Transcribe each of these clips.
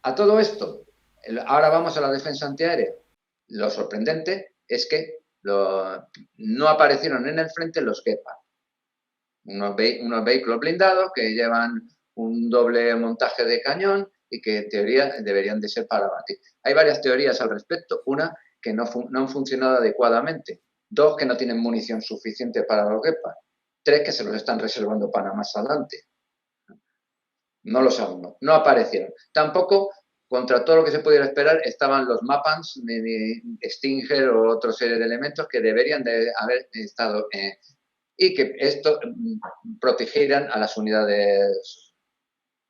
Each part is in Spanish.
A todo esto, ahora vamos a la defensa antiaérea. Lo sorprendente es que no aparecieron en el frente los Gepard, unos vehículos blindados que llevan un doble montaje de cañón y que en teoría deberían de ser para batir. Hay varias teorías al respecto. Una, que no han funcionado adecuadamente. Dos, que no tienen munición suficiente para los Gepard. Tres, que se los están reservando para más adelante. No lo sabemos, no aparecieron. Tampoco, contra todo lo que se pudiera esperar, estaban los Mapans, ni Stinger o otra serie de elementos que deberían de haber estado y que esto protegieran a las unidades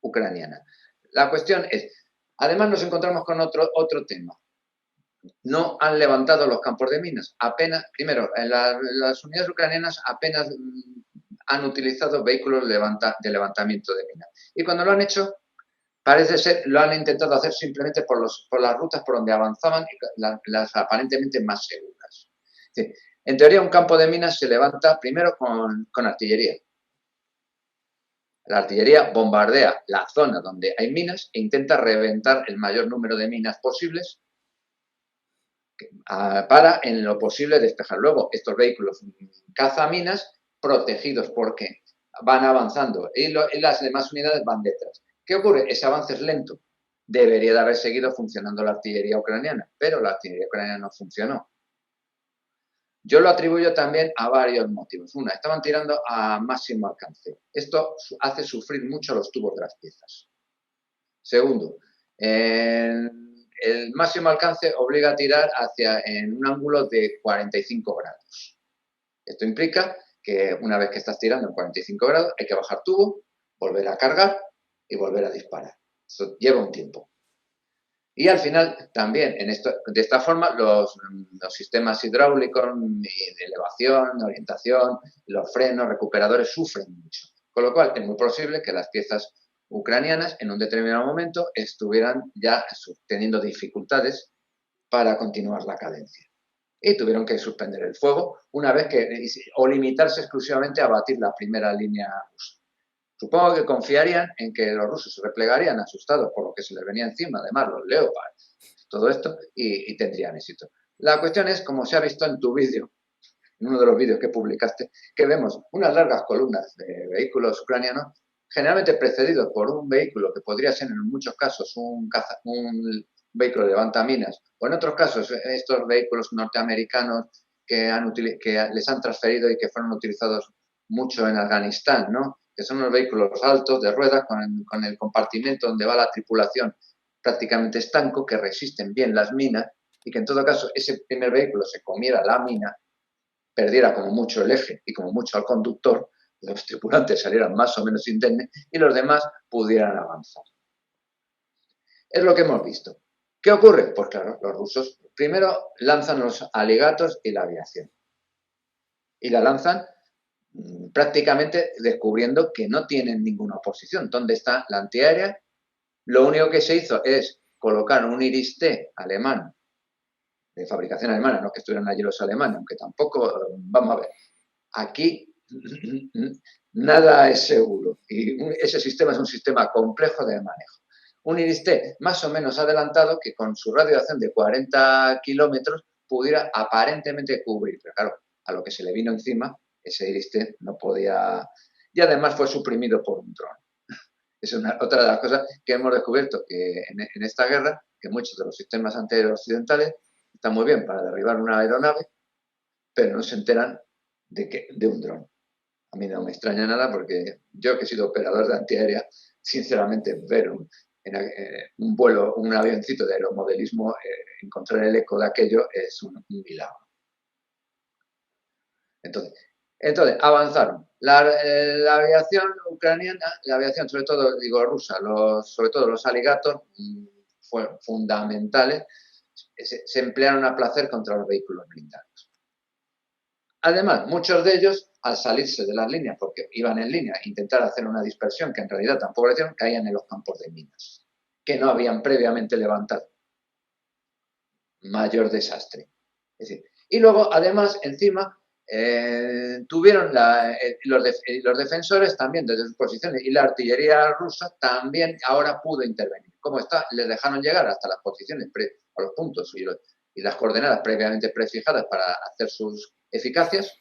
ucranianas. La cuestión es, además nos encontramos con otro tema. No han levantado los campos de minas. Apenas, primero, las unidades ucranianas apenas han utilizado vehículos de levantamiento de minas. Y cuando lo han hecho, parece ser, lo han intentado hacer simplemente por las rutas por donde avanzaban, las aparentemente más seguras. Sí. En teoría, un campo de minas se levanta primero con artillería. La artillería bombardea la zona donde hay minas e intenta reventar el mayor número de minas posibles para, en lo posible, despejar. Luego, estos vehículos cazaminas protegidos porque van avanzando y las demás unidades van detrás. ¿Qué ocurre? Ese avance es lento. Debería de haber seguido funcionando la artillería ucraniana, pero la artillería ucraniana no funcionó. Yo lo atribuyo también a varios motivos. Una, estaban tirando a máximo alcance. Esto hace sufrir mucho los tubos de las piezas. Segundo, el máximo alcance obliga a tirar en un ángulo de 45 grados. Esto implica que una vez que estás tirando en 45 grados hay que bajar tubo, volver a cargar y volver a disparar. Eso lleva un tiempo. Y al final también de esta forma los sistemas hidráulicos de elevación, de orientación, los frenos, recuperadores sufren mucho. Con lo cual es muy posible que las piezas ucranianas en un determinado momento estuvieran ya teniendo dificultades para continuar la cadencia. Y tuvieron que suspender el fuego o limitarse exclusivamente a batir la primera línea rusa. Supongo que confiarían en que los rusos se replegarían asustados por lo que se les venía encima, además los Leopard, todo esto, y tendrían éxito. La cuestión es, como se ha visto en tu vídeo, en uno de los vídeos que publicaste, que vemos unas largas columnas de vehículos ucranianos, generalmente precedidos por un vehículo que podría ser en muchos casos un vehículo de levantaminas, o en otros casos estos vehículos norteamericanos que les han transferido y que fueron utilizados mucho en Afganistán, ¿no? Que son unos vehículos altos de ruedas con el compartimento donde va la tripulación prácticamente estanco, que resisten bien las minas y que en todo caso ese primer vehículo se comiera la mina, perdiera como mucho el eje y como mucho al conductor, los tripulantes salieran más o menos indemnes y los demás pudieran avanzar. Es lo que hemos visto. ¿Qué ocurre? Pues claro, los rusos primero lanzan los alegatos y la aviación. Y la lanzan prácticamente descubriendo que no tienen ninguna oposición. ¿Dónde está la antiaérea? Lo único que se hizo es colocar un Iris-T alemán, de fabricación alemana, no que estuvieran allí los alemanes, aunque tampoco, vamos a ver, aquí nada es seguro y ese sistema es un sistema complejo de manejo. Un Iris-T más o menos adelantado que con su radio de acción de 40 kilómetros pudiera aparentemente cubrir, pero claro, a lo que se le vino encima, ese Iris-T no podía, y además fue suprimido por un dron. Es otra de las cosas que hemos descubierto que en esta guerra, que muchos de los sistemas antiaéreos occidentales están muy bien para derribar una aeronave, pero no se enteran de un dron. A mí no me extraña nada porque yo que he sido operador de antiaérea, sinceramente ver un vuelo, un avioncito de aeromodelismo, encontrar el eco de aquello es un milagro. Entonces avanzaron. La aviación ucraniana, la aviación sobre todo, digo rusa, sobre todo los Alligator, fueron fundamentales, se emplearon a placer contra los vehículos blindados. Además, muchos de ellos, al salirse de las líneas, porque iban en línea e intentar hacer una dispersión, que en realidad tampoco lo hicieron, caían en los campos de minas, que no habían previamente levantado. Mayor desastre. Es decir, y luego, además, encima, tuvieron los defensores también desde sus posiciones y la artillería rusa también ahora pudo intervenir. ¿Cómo está? Les dejaron llegar hasta las posiciones o los puntos y las coordenadas previamente prefijadas para hacer sus eficacias,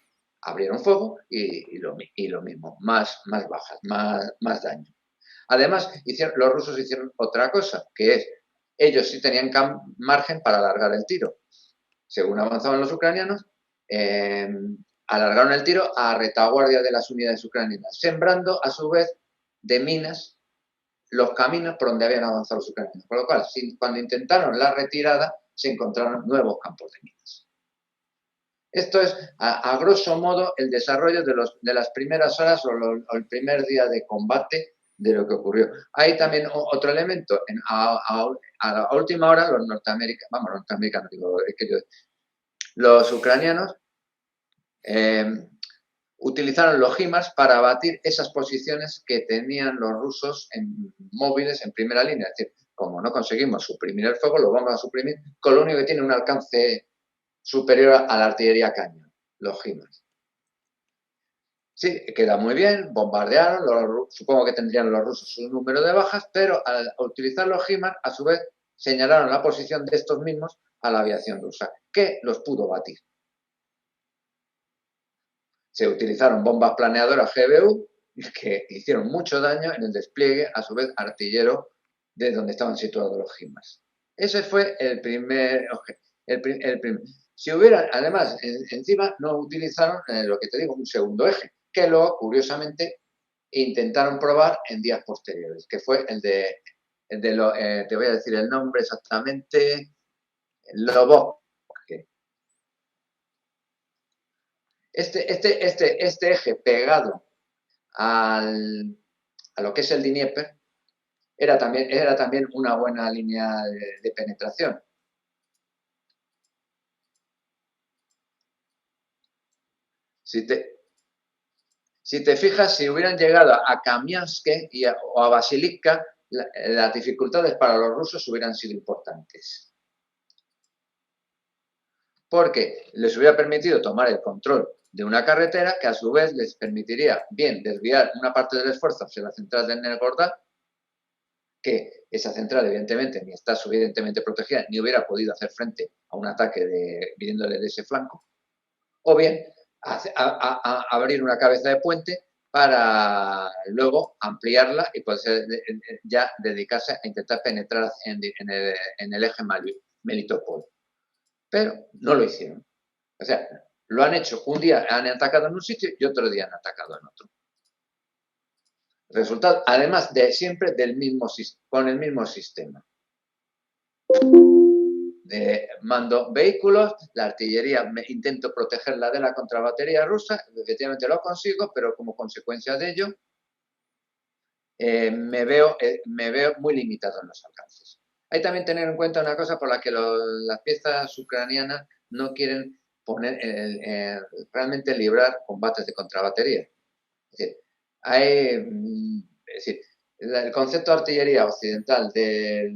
abrieron fuego y lo mismo, más bajas, más daño. Además, los rusos hicieron otra cosa, que es, ellos sí tenían margen para alargar el tiro. Según avanzaban los ucranianos, alargaron el tiro a retaguardia de las unidades ucranianas, sembrando a su vez de minas los caminos por donde habían avanzado los ucranianos. Por lo cual, cuando intentaron la retirada, se encontraron nuevos campos de minas. Esto es, a grosso modo, el desarrollo de las primeras horas o el primer día de combate de lo que ocurrió. Hay también otro elemento. A la última hora, los norteamericanos, digo, es que los ucranianos utilizaron los HIMARS para abatir esas posiciones que tenían los rusos móviles en primera línea. Es decir, como no conseguimos suprimir el fuego, lo vamos a suprimir con lo único que tiene un alcance superior a la artillería cañón, los HIMARS. Sí, queda muy bien, bombardearon, supongo que tendrían los rusos un número de bajas, pero al utilizar los HIMARS, a su vez, señalaron la posición de estos mismos a la aviación rusa, que los pudo batir. Se utilizaron bombas planeadoras GBU que hicieron mucho daño en el despliegue, a su vez, artillero de donde estaban situados los HIMARS. Ese fue el primer objeto. Si hubiera, además, encima no utilizaron lo que te digo, un segundo eje, que luego, curiosamente, intentaron probar en días posteriores, que fue te voy a decir el nombre exactamente, Lobov. Este eje pegado a lo que es el Dnieper era también una buena línea de penetración. Si te fijas, si hubieran llegado a Kamiansk o a Basilivka, las dificultades para los rusos hubieran sido importantes. Porque les hubiera permitido tomar el control de una carretera que a su vez les permitiría bien desviar una parte del esfuerzo hacia la central de Nergorda, que esa central evidentemente ni está suficientemente protegida ni hubiera podido hacer frente a un ataque viniéndole de ese flanco, o bien abrir una cabeza de puente para luego ampliarla y poder ya dedicarse a intentar penetrar en el eje Melitopol. Pero no lo hicieron. O sea, lo han hecho, un día han atacado en un sitio y otro día han atacado en otro. Resultado, además de siempre con el mismo sistema. Mando vehículos, la artillería intento protegerla de la contrabatería rusa, efectivamente lo consigo, pero como consecuencia de ello me veo muy limitado en los alcances. Hay también tener en cuenta una cosa por la que las piezas ucranianas no quieren realmente librar combates de contrabatería. Es decir, el concepto de artillería occidental del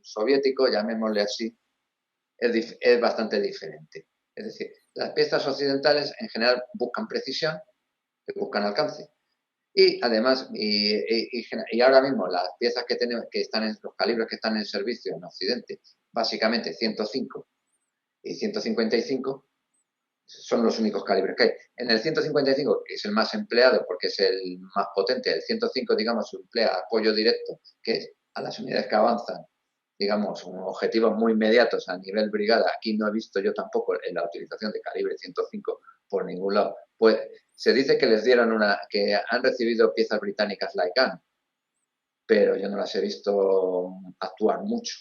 soviético, llamémosle así, es bastante diferente. Es decir, las piezas occidentales en general buscan precisión, buscan alcance. Y además, y ahora mismo las piezas que tenemos, los calibres que están en servicio en Occidente, básicamente 105 y 155, son los únicos calibres que hay. En el 155, que es el más empleado porque es el más potente, el 105, digamos, emplea apoyo directo, que es a las unidades que avanzan, digamos, objetivos muy inmediatos a nivel brigada. Aquí no he visto yo tampoco en la utilización de calibre 105 por ningún lado. Pues se dice que les dieron que han recibido piezas británicas Lycan, pero yo no las he visto actuar mucho.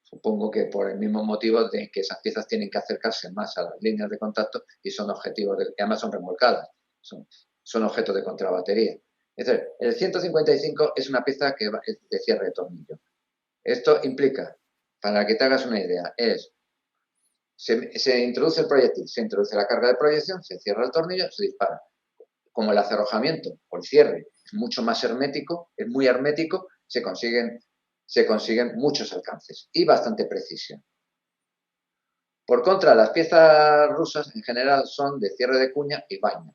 Supongo que por el mismo motivo de que esas piezas tienen que acercarse más a las líneas de contacto y son objetivos, además son remolcadas, son objetos de contrabatería. Es decir, el 155 es una pieza que es de cierre de tornillo. Esto implica, para que te hagas una idea, se introduce el proyectil, se introduce la carga de proyección, se cierra el tornillo, se dispara. Como el acerrojamiento o el cierre es mucho más hermético, es muy hermético, se consiguen muchos alcances y bastante precisión. Por contra, las piezas rusas en general son de cierre de cuña y vaina.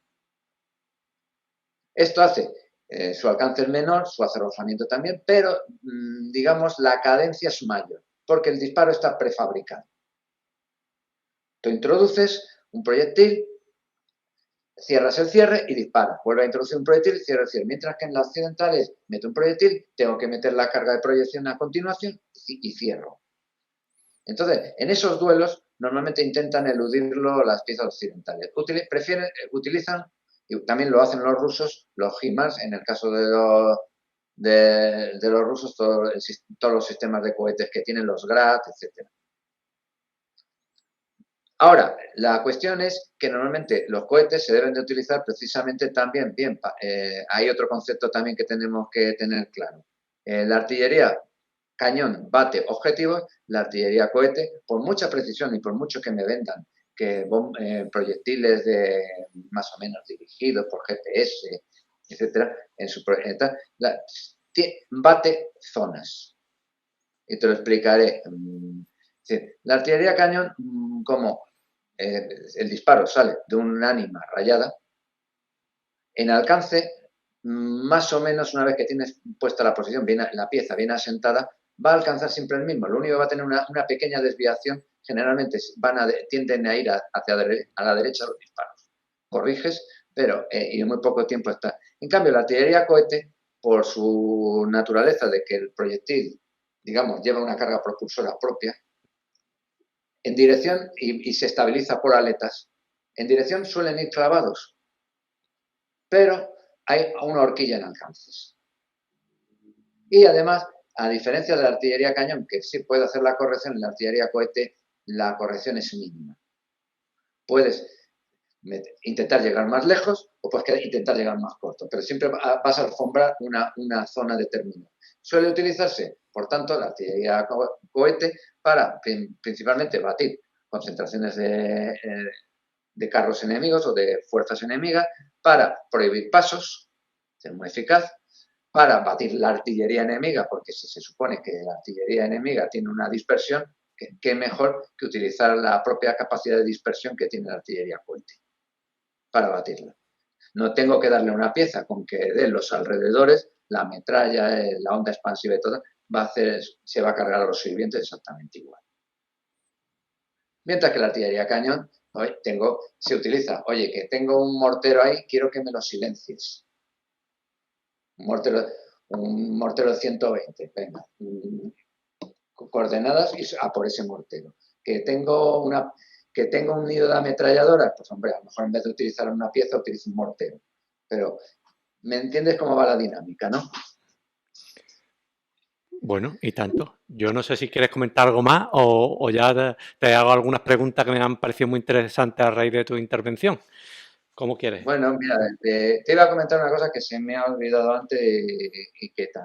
Esto hace su alcance es menor, su acerrojamiento también, pero digamos la cadencia es mayor, porque el disparo está prefabricado. Tú introduces un proyectil, cierras el cierre y disparas. Vuelve a introducir un proyectil, cierra el cierre. Mientras que en la occidental es, meto un proyectil, tengo que meter la carga de proyección a continuación y cierro. Entonces, en esos duelos normalmente intentan eludirlo las piezas occidentales. Utilizan, y también lo hacen los rusos, los HIMARS, en el caso de los rusos, todos los sistemas de cohetes que tienen, los GRAD, etc. Ahora, la cuestión es que normalmente los cohetes se deben de utilizar precisamente también bien. Hay otro concepto también que tenemos que tener claro. La artillería cañón bate objetivos, la artillería cohete, por mucha precisión y por mucho que me vendan que proyectiles más o menos dirigidos por GPS, etcétera, en su bate zonas. Y te lo explicaré. La artillería cañón, como el disparo sale de un ánima rayada, en alcance, más o menos una vez que tienes puesta la posición, la pieza bien asentada, va a alcanzar siempre el mismo. Lo único que va a tener una pequeña desviación, generalmente tienden a ir a la derecha los disparos. Corriges, pero y en muy poco tiempo está. En cambio, la artillería cohete, por su naturaleza de que el proyectil, digamos, lleva una carga propulsora propia, en dirección y se estabiliza por aletas, en dirección suelen ir clavados, pero hay una horquilla en alcances. Y además, a diferencia de la artillería cañón, que sí puede hacer la corrección, en la artillería cohete la corrección es mínima. Puedes intentar llegar más lejos o puedes intentar llegar más corto, pero siempre vas a alfombrar una zona determinada. Suele utilizarse, por tanto, la artillería cohete para principalmente batir concentraciones de carros enemigos o de fuerzas enemigas, para prohibir pasos, ser muy eficaz, para batir la artillería enemiga, porque si se supone que la artillería enemiga tiene una dispersión, qué mejor que utilizar la propia capacidad de dispersión que tiene la artillería cohete para batirla. No tengo que darle una pieza con que de los alrededores, la metralla, la onda expansiva y todo, se va a cargar a los sirvientes exactamente igual. Mientras que la artillería cañón, se utiliza, oye, que tengo un mortero ahí, quiero que me lo silencies. Un mortero 120, venga, coordenadas y a por ese mortero. Que tengo un nido de ametralladora, pues hombre, a lo mejor en vez de utilizar una pieza, utilizo un mortero. Pero, ¿me entiendes cómo va la dinámica, no? Bueno, y tanto. Yo no sé si quieres comentar algo más o ya te hago algunas preguntas que me han parecido muy interesantes a raíz de tu intervención. ¿Cómo quieres? Bueno, mira, te iba a comentar una cosa que se me ha olvidado antes y que también